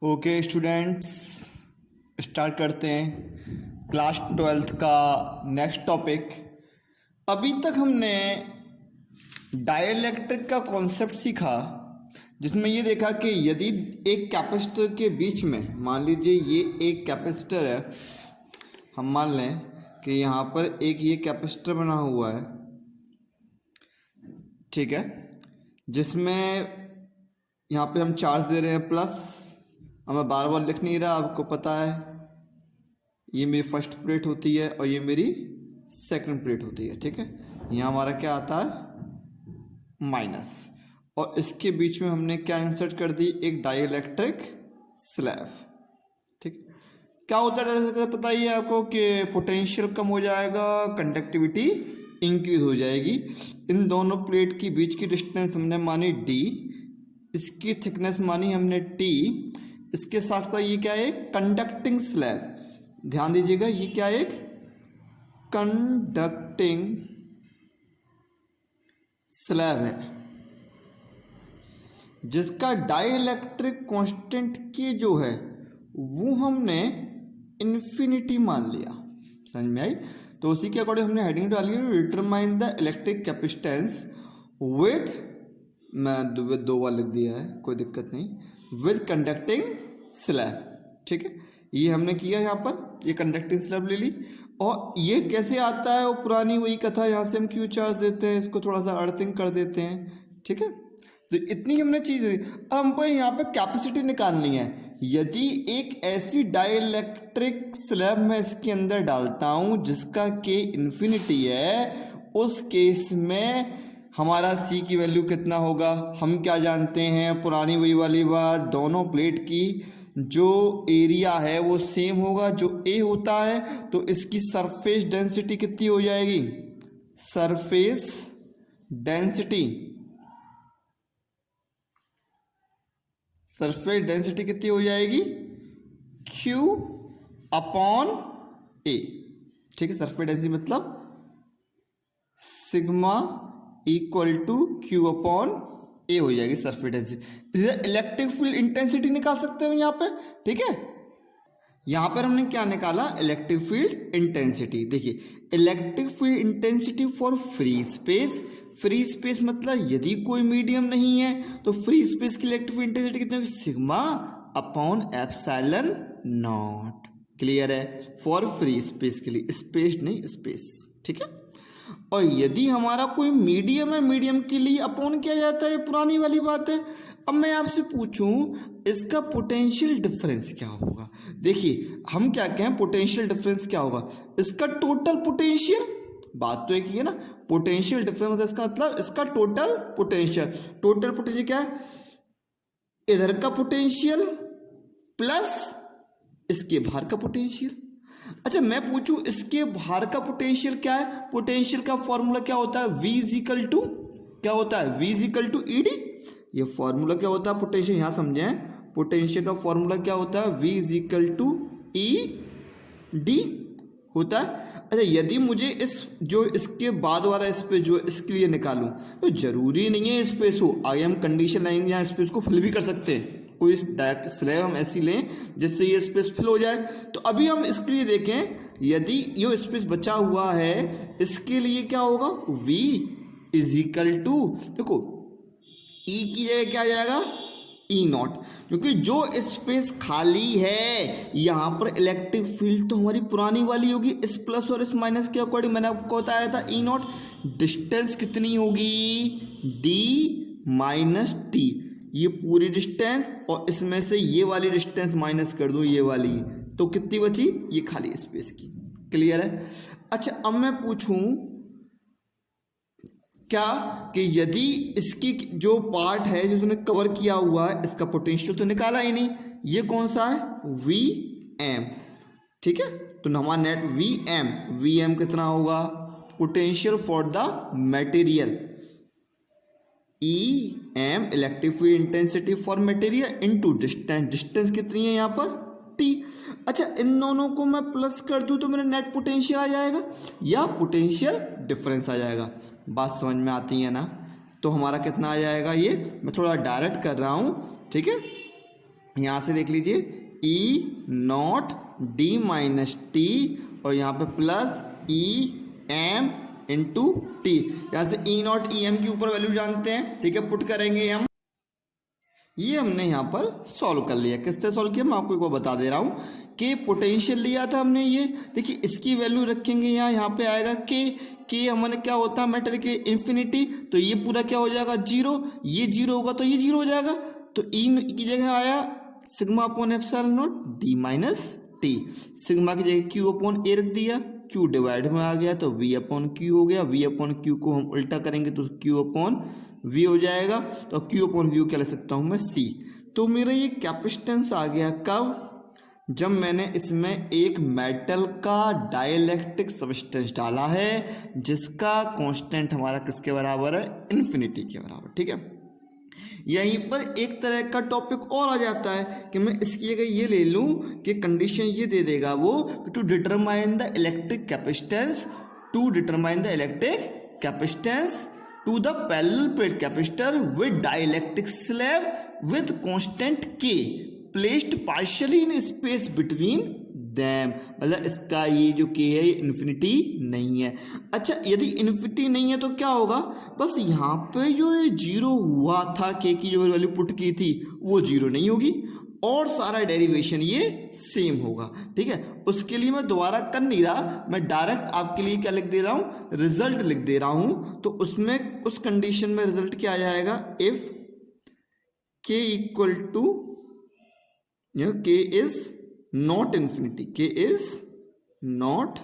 Okay students, start करते हैं class 12th का नेक्स्ट टॉपिक। अभी तक हमने डाइलेक्ट्रिक का कॉन्सेप्ट सीखा, जिसमें ये देखा कि यदि एक कैपेसिटर के बीच में, मान लीजिए ये एक कैपेसिटर है, हम मान लें कि यहाँ पर एक ये कैपेसिटर बना हुआ है, ठीक है, जिसमें यहाँ पे हम चार्ज दे रहे हैं प्लस। अब मैं बार बार लिख नहीं रहा, आपको पता है ये मेरी फर्स्ट प्लेट होती है और ये मेरी सेकंड प्लेट होती है, ठीक है। यहाँ हमारा क्या आता है माइनस, और इसके बीच में हमने क्या इंसर्ट कर दी, एक डाइलेक्ट्रिक स्लैब, ठीक। क्या होता है डाइलेक्ट्रिक, पता ही है आपको कि पोटेंशियल कम हो जाएगा, कंडक्टिविटी इंक्रीज हो जाएगी। इन दोनों प्लेट के बीच की डिस्टेंस हमने मानी d, इसकी थिकनेस मानी हमने t। इसके साथ साथ ये क्या है, कंडक्टिंग स्लैब, ध्यान दीजिएगा, ये क्या है, एक कंडक्टिंग स्लैब है, जिसका डाइलेक्ट्रिक कांस्टेंट के जो है वो हमने इन्फिनिटी मान लिया। समझ में आई? तो उसी के अकॉर्डिंग हमने हेडिंग डाली, determine the electric capacitance with, मैं दो बार लिख दिया है, कोई दिक्कत नहीं, विद कंडक्टिंग स्लैब, ठीक है। ये हमने किया, यहाँ पर ये कंडक्टिंग स्लैब ले ली। और ये कैसे आता है, वो पुरानी वही कथा, यहाँ से हम क्यू चार्ज देते हैं, इसको थोड़ा सा अर्थिंग कर देते हैं, ठीक है। तो इतनी हमने चीज़ दी। अब हमको यहाँ पे कैपेसिटी निकालनी है। यदि एक ऐसी डाइलेक्ट्रिक स्लैब मैं इसके अंदर डालता हूँ जिसका के इन्फिनिटी है, उस केस में हमारा C की वैल्यू कितना होगा, हम क्या जानते हैं, पुरानी वही वाली बात, दोनों प्लेट की जो एरिया है वो सेम होगा जो A होता है, तो इसकी सरफेस डेंसिटी कितनी हो जाएगी, सरफेस डेंसिटी, सरफेस डेंसिटी कितनी हो जाएगी, Q अपॉन A, ठीक है। सरफेस डेंसिटी मतलब sigma equal to Q upon A हो जाएगी surface density. Electric field intensity निकाल सकते हैं यहाँ पे, ठीक है। यहाँ पर हमने क्या निकाला, इलेक्ट्रिक फील्ड इंटेंसिटी। देखिए, electric field intensity for free space, free space मतलब यदि कोई मीडियम नहीं है तो फ्री स्पेस की इलेक्ट्रिक फील्ड इंटेंसिटी कितनी होगी, sigma upon epsilon not. Clear है? फॉर फ्री स्पेस के लिए, स्पेस नहीं स्पेस, ठीक है। और यदि हमारा कोई मीडियम है, मीडियम के लिए अपॉन किया जाता है, पुरानी वाली बात है। अब मैं आपसे पूछूं इसका पोटेंशियल डिफरेंस क्या होगा। देखिए, हम क्या कहें, पोटेंशियल डिफरेंस क्या होगा, इसका टोटल पोटेंशियल, बात तो एक ही है ना, पोटेंशियल डिफरेंस इसका मतलब इसका टोटल पोटेंशियल। टोटल पोटेंशियल क्या है, इधर का पोटेंशियल प्लस इसके बाहर का पोटेंशियल। अच्छा, मैं पूछूं इसके बाहर का पोटेंशियल क्या है, पोटेंशियल का फॉर्मूला क्या होता है, V इक्वल टू क्या होता है, V इक्वल टू ED। ये फॉर्मूला क्या होता है पोटेंशियल, यहां समझें, पोटेंशियल का फॉर्मूला क्या होता है, V इक्वल टू ED होता है। अच्छा, यदि मुझे इस जो इसके बाद वाला स्पेस जो इसके लिए निकालूं, तो जरूरी नहीं है स्पेस हो, आगे हम कंडीशन लाएंगे यहाँ स्पेस को फिल भी कर सकते हैं। कोई स्लैब हम ऐसी लें जिससे ये स्पेस फिल हो जाए। तो अभी हम इसके लिए देखें, यदि ये स्पेस बचा हुआ है, इसके लिए क्या होगा, V इज इक्वल टू, देखो E की जगह क्या आ जाएगा, E नॉट, क्योंकि जो स्पेस खाली है यहाँ पर इलेक्ट्रिक फील्ड तो हमारी पुरानी वाली होगी, इस प्लस और इस माइनस के अकॉर्डिंग मैंने आपको बताया था E नॉट। डिस्टेंस कितनी होगी, D माइनस T, ये पूरी डिस्टेंस, और इसमें से ये वाली डिस्टेंस माइनस कर दो, ये वाली, तो कितनी बची, ये खाली स्पेस की। क्लियर है? अच्छा, अब मैं पूछूं क्या कि यदि इसकी जो पार्ट है जो उसने कवर किया हुआ है, इसका पोटेंशियल तो निकाला ही नहीं, ये कौन सा है, Vm, ठीक है। तो हमारा नेट Vm कितना होगा, potential for the material, Em electric field intensity for material into distance, distance कितनी है यहाँ पर, T। अच्छा, इन दोनों को मैं प्लस कर दूं तो मेरा नेट पोटेंशियल आ जाएगा या पोटेंशियल डिफरेंस आ जाएगा। बात समझ में आती है ना? तो हमारा कितना आ जाएगा, ये मैं थोड़ा डायरेक्ट कर रहा हूँ, ठीक है। यहाँ से देख लीजिए E naught D minus T और यहाँ पे plus E M into T. यहाँ से ई नॉट ई एम के ऊपर वैल्यू जानते हैं, ठीक है, पुट करेंगे हम। ये हमने यहाँ पर सॉल्व कर लिया। किससे सॉल्व किया मैं आपको एक बार बता दे रहा हूँ कि पोटेंशियल लिया था हमने। ये देखिए इसकी वैल्यू रखेंगे यहाँ पे आएगा के हमारे क्या होता है मैटर के इन्फिनिटी, तो ये पूरा क्या हो जाएगा जीरो, ये जीरो होगा तो ये जीरो हो जाएगा। तो ई की जगह आया sigma upon epsilon not D minus T, sigma की जगह क्यू अपॉन ए रख दिया, क्यू डिवाइड में आ गया तो वी अपॉन क्यू हो गया, वी अपॉन क्यू को हम उल्टा करेंगे तो क्यू अपॉन वी हो जाएगा, तो क्यू अपॉन वी क्या ले सकता हूँ मैं सी। तो मेरा ये कैपेसिटेंस आ गया कब, जब मैंने इसमें एक मेटल का डाइलेक्ट्रिक सब्सटेंस डाला है जिसका कांस्टेंट हमारा किसके बराबर है, इन्फिनिटी के बराबर, ठीक है। यहीं पर एक तरह का टॉपिक और आ जाता है कि मैं इसकी जगह ये ले लूं कि कंडीशन ये दे देगा वो to determine the electric capacitance, to determine the electric capacitance to the parallel plate capacitor with dielectric slab with constant k placed partially in space between them. मतलब इसका ये जो के है ये इन्फिनिटी नहीं है। अच्छा यदि इन्फिनिटी नहीं है तो क्या होगा, बस यहाँ पे जो ये जीरो हुआ था के की जो वैल्यू पुट की थी वो जीरो नहीं होगी और सारा डेरिवेशन ये सेम होगा, ठीक है। उसके लिए मैं दोबारा कर नहीं रहा, मैं डायरेक्ट आपके लिए क्या लिख दे रहा हूँ, रिजल्ट लिख दे रहा हूँ। तो उसमें उस कंडीशन में रिजल्ट क्या आ जाएगा, इफ के इक्वल टू के इज नॉट इन्फिनिटी, के इज नॉट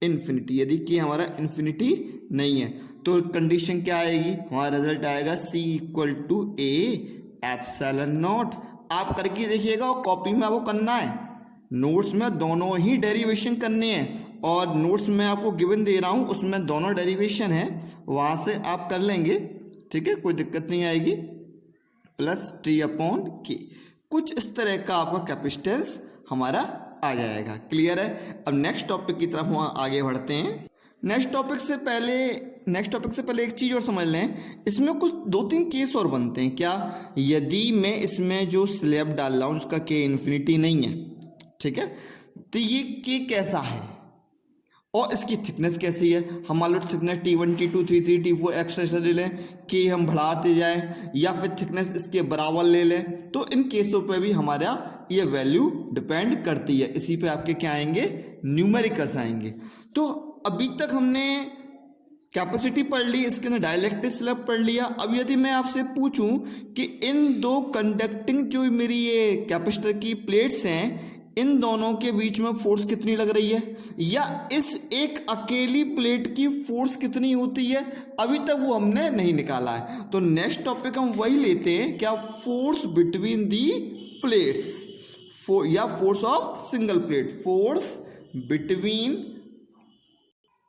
इन्फिनिटी, यदि के हमारा इन्फिनिटी नहीं है तो कंडीशन क्या आएगी, हमारा रिजल्ट आएगा c equal to a epsilon naught. आप करके देखिएगा और कॉपी में आपको करना है, नोट्स में दोनों ही डेरिवेशन करने हैं और नोट्स में आपको गिवन दे रहा हूं उसमें दोनों डेरिवेशन है, वहां से आप कर लेंगे, ठीक है, कोई दिक्कत नहीं आएगी। प्लस टी अपॉन के, कुछ इस तरह का आपका कैपेसिटेंस हमारा आ जाएगा। क्लियर है। अब नेक्स्ट टॉपिक की तरफ हम आगे बढ़ते हैं। नेक्स्ट टॉपिक से पहले एक चीज़ और समझ लें, इसमें कुछ दो तीन केस और बनते हैं। क्या, यदि मैं इसमें जो स्लैब डाल रहा हूँ उसका के इन्फिनिटी नहीं है, ठीक है, तो ये के कैसा है और इसकी थिकनेस कैसी है। हम मान लो thickness T1 T2 T3 T4 extra ले लें, के हम बढ़ाते जाएं या फिर थिकनेस इसके बराबर ले लें, तो इन केसों पे भी हमारा ये वैल्यू डिपेंड करती है। इसी पे आपके क्या आएंगे, न्यूमेरिकल्स आएंगे। तो अभी तक हमने कैपेसिटी पढ़ ली, इसके अंदर डाइलेक्ट्रिक स्लैब पढ़ लिया। अब यदि मैं आपसे पूछूं कि इन दो कंडक्टिंग जो मेरी ये कैपेसिटर की प्लेट्स हैं, इन दोनों के बीच में फोर्स कितनी लग रही है, या इस एक अकेली प्लेट की फोर्स कितनी होती है, अभी तक वो हमने नहीं निकाला है। तो नेक्स्ट टॉपिक हम वही लेते हैं, क्या, फोर्स बिटवीन दी प्लेट्स, या force of single plate, force between,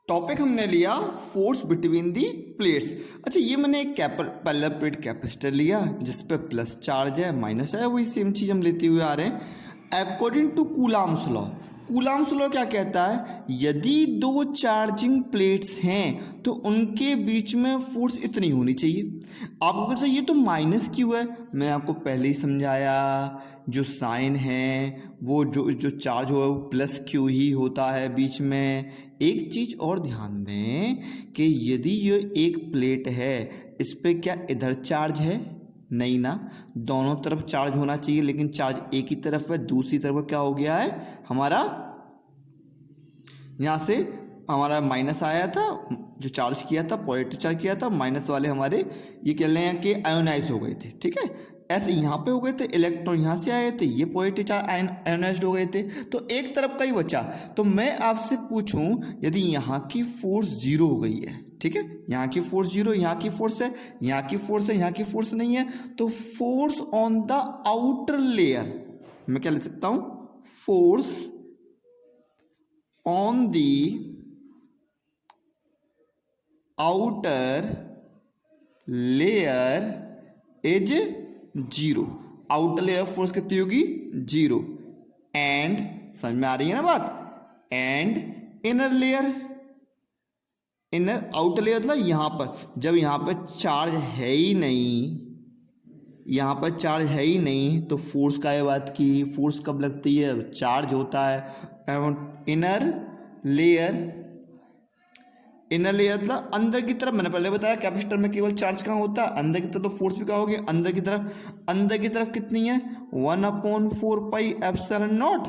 topic हमने लिया फोर्स बिटवीन दी प्लेट्स। अच्छा, ये मैंने एक पैरेलल प्लेट कैपेसिटर लिया जिस पे प्लस चार्ज है माइनस है, वही सेम चीज हम लेते हुए आ रहे हैं। According to Coulomb's law, Coulomb's law क्या कहता है, यदि दो चार्जिंग प्लेट्स हैं तो उनके बीच में फोर्स इतनी होनी चाहिए। आपको कैसे, ये तो माइनस क्यू है, मैंने आपको पहले ही समझाया, जो साइन है वो जो चार्ज हो वो प्लस क्यू ही होता है बीच में। एक चीज और ध्यान दें कि यदि ये एक प्लेट है, इस पे क्या इधर चार्ज है, नहीं ना, दोनों तरफ चार्ज होना चाहिए, लेकिन चार्ज एक ही तरफ है, दूसरी तरफ क्या हो गया है हमारा, यहां से हमारा माइनस आया था, जो चार्ज किया था पॉजिटिव चार्ज किया था, माइनस वाले हमारे ये कह रहे हैं कि आयोनाइज हो गए थे, ठीक है। ऐसे यहाँ पे हो गए थे, इलेक्ट्रॉन यहाँ से आए थे, ये पॉजिटिव चार्ज आयोनाइज्ड हो गए थे, तो एक तरफ का ही बचा। तो मैं आपसे पूछूं, यदि यहाँ की फोर्स जीरो हो गई है, ठीक है, यहाँ की फोर्स जीरो, यहाँ की फोर्स है, यहाँ की फोर्स है, यहाँ की फोर्स नहीं है, तो force on the outer layer मैं क्या लिख सकता हूं, force on the outer layer is zero. Outer layer force कितनी होगी, जीरो। एंड, समझ में आ रही है ना बात, and inner layer, inner outer layer मतलब यहां पर, जब यहां पर चार्ज है ही नहीं, यहाँ पर चार्ज है ही नहीं, तो फोर्स का ये बात की, फोर्स कब लगती है, चार्ज होता है इनर लेयर। इनर लेयर मतलब अंदर की तरफ, मैंने पहले बताया कैपेसिटर में केवल चार्ज कहाँ होता है, अंदर की तरफ, तो फोर्स भी कहाँ होगी, अंदर की तरफ। अंदर की तरफ कितनी है, 1/4 pi epsilon not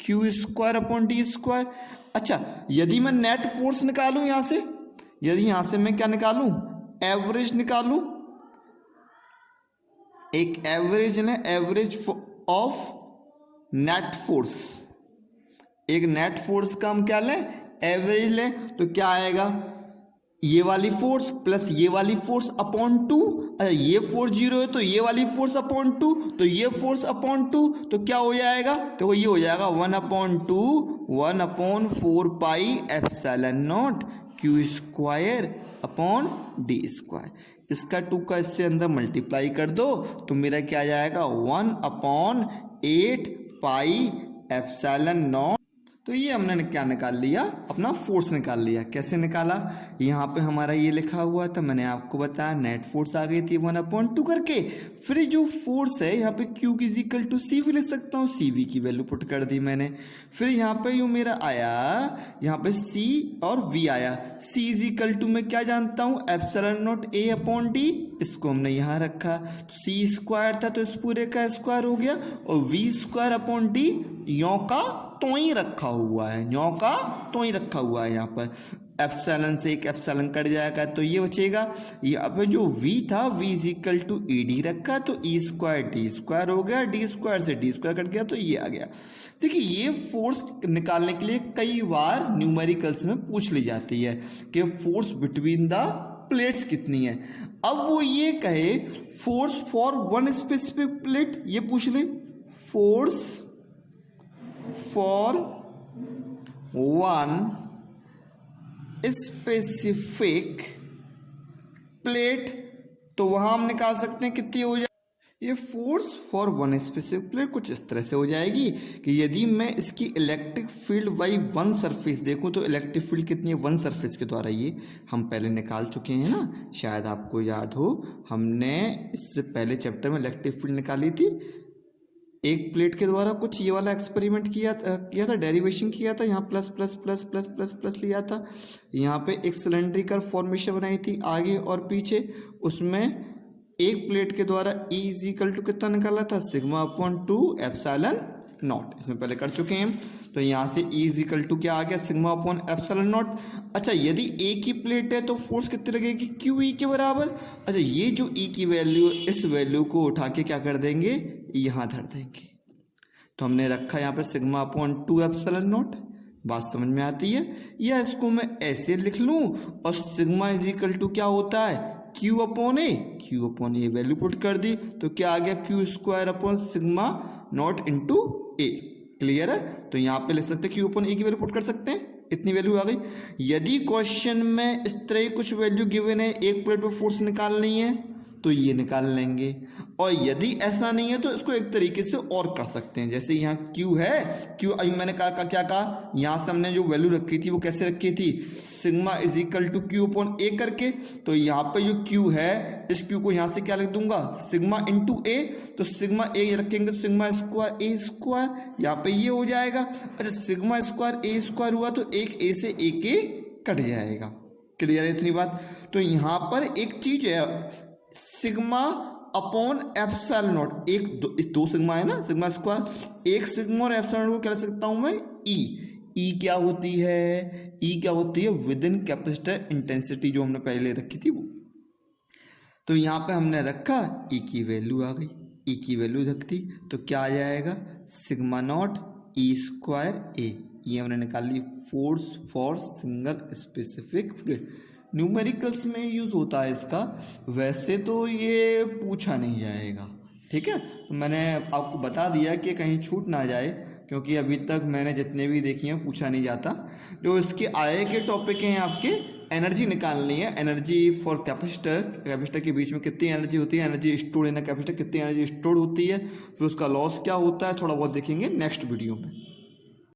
Q square upon D square. अच्छा, यदि मैं नेट फोर्स निकालूं यहाँ से, यदि यहाँ से मैं क्या निकालूं, एवरेज निकालूं, एक एवरेज ने, एवरेज ऑफ नेट फोर्स, एक नेट फोर्स का हम क्या लें, एवरेज लें, तो क्या आएगा, ये वाली फोर्स प्लस ये वाली फोर्स अपॉन 2। अच्छा, ये फोर्स 0 है तो ये वाली फोर्स अपॉन 2, तो ये फोर्स अपॉन 2, तो क्या हो जाएगा, तो ये हो जाएगा 1/4 pi epsilon not Q square upon D square. इसका 2 का इससे अंदर मल्टीप्लाई कर दो तो मेरा क्या आ जाएगा, 1/8 पाई एप्सिलॉन नॉट। तो ये हमने क्या निकाल लिया, अपना फोर्स निकाल लिया। कैसे निकाला, यहाँ पे हमारा ये लिखा हुआ था, मैंने आपको बताया नेट फोर्स आ गई थी 1/2 करके। फिर जो फोर्स है यहाँ पे Q इज इक्वल टू सी भी लिख सकता हूँ, CV की वैल्यू पुट कर दी मैंने। फिर यहाँ पे जो मेरा आया, यहाँ पे C और V आया। C इज इक्वल टू मैं क्या जानता हूँ, epsilon not A upon D, इसको हमने यहाँ रखा। तो C स्क्वायर था तो इस पूरे का स्क्वायर हो गया, और V स्क्वायर अपॉन D यों का तो ही रखा हुआ है, यों का तो ही रखा हुआ है। यहाँ पर एप्सिलॉन से एक एप्सिलॉन कट जाएगा तो ये बचेगा। यहाँ पे जो V था, V is equal to ED रखा तो E स्क्वायर D स्क्वायर हो गया, D स्क्वायर से D स्क्वायर कट गया तो ये आ गया। देखिए, ये फोर्स निकालने के लिए कई बार न्यूमेरिकल्स में पूछ ली जाती है कि फोर्स बिटवीन द प्लेट्स कितनी है। अब वो ये कहे force for one specific plate, ये पूछ ले force for one specific plate, तो वहां हम निकाल सकते हैं कितनी हो जाए। ये force for one specific plate कुछ इस तरह से हो जाएगी कि यदि मैं इसकी electric field by one surface देखूं तो इलेक्ट्रिक फील्ड कितनी है, वन सरफेस के द्वारा, ये हम पहले निकाल चुके हैं ना, शायद आपको याद हो, हमने इससे पहले चैप्टर में इलेक्ट्रिक फील्ड निकाली थी। एक प्लेट के द्वारा कुछ ये वाला एक्सपेरिमेंट किया था, डेरिवेशन किया था, यहाँ plus plus plus plus plus plus लिया था, यहाँ पे एक सिलेंड्रिकल फॉर्मेशन बनाई थी आगे और पीछे, उसमें एक प्लेट के द्वारा E इज इक्वल टू कितना निकाला था, सिग्मा अपॉन 2 एप्सिलॉन नॉट, इसमें पहले कर चुके हैं। तो यहाँ से E इज इक्वल टू क्या आ गया, सिग्मा अपॉन एप्सिलॉन नॉट। अच्छा, यदि एक ही प्लेट है तो फोर्स कितनी लगेगी, QE के बराबर। अच्छा, ये जो E की वैल्यू, इस वैल्यू को उठा के क्या कर देंगे, यहाँ धर देंगे। तो हमने रखा यहाँ पे सिग्मा अपॉन 2 एप्सिलॉन नॉट, बात समझ में आती है। या इसको मैं ऐसे लिख लूँ और सिग्मा इज इक्वल टू क्या होता है, Q upon A, Q upon A value put कर दी तो क्या आ गया, Q square upon sigma not into A। Clear है, तो यहाँ पे लिख सकते हैं Q अपॉन A की वैल्यू पुट कर सकते हैं, इतनी वैल्यू आ गई। यदि क्वेश्चन में इस तरह कुछ वैल्यू गिवन है, एक प्लेट पे फोर्स निकालनी है तो ये निकाल लेंगे, और यदि ऐसा नहीं है तो इसको एक तरीके से और कर सकते हैं। जैसे यहाँ Q है, Q अभी मैंने कहा क्या कहा, यहाँ से हमने जो वैल्यू रखी थी वो कैसे रखी थी, sigma is equal to Q upon A करके। तो यहाँ पे जो Q है, इस Q को यहाँ से क्या लिख दूंगा, सिग्मा इंटू A, तो सिग्मा A रखेंगे तो सिग्मा स्क्वायर A स्क्वायर, यहाँ पे ये हो जाएगा। अच्छा, सिग्मा स्क्वायर A स्क्वायर हुआ तो एक A से A के कट जाएगा। क्लियर है इतनी बात। तो यहाँ पर एक चीज है, सिग्मा अपॉन एप्सिलॉन नॉट, दो सिग्मा है ना, सिग्मा स्क्वायर, एक सिग्मा और एप्सिलॉन को क्या लिख सकता हूँ मैं, ई क्या होती है, ई क्या होती है, विद इन कैपेसिटर इंटेंसिटी, जो हमने पहले रखी थी वो। तो यहाँ पे हमने रखा, ई की वैल्यू आ गई, ई की वैल्यू रखती तो क्या आ जाएगा, sigma naught e square a, ये हमने निकाल ली force for single specific fluid. Numericals में यूज होता है इसका, वैसे तो ये पूछा नहीं जाएगा, ठीक है। तो मैंने आपको बता दिया कि कहीं छूट ना जाए, क्योंकि अभी तक मैंने जितने भी देखी हैं पूछा नहीं जाता। जो इसके आए के टॉपिक हैं आपके, एनर्जी निकालनी है, एनर्जी फॉर कैपेसिटर, कैपेसिटर के बीच में कितनी एनर्जी होती है, एनर्जी स्टोर्ड इन कैपेसिटर कितनी एनर्जी स्टोर्ड होती है, फिर उसका लॉस क्या होता है, थोड़ा बहुत देखेंगे नेक्स्ट वीडियो में।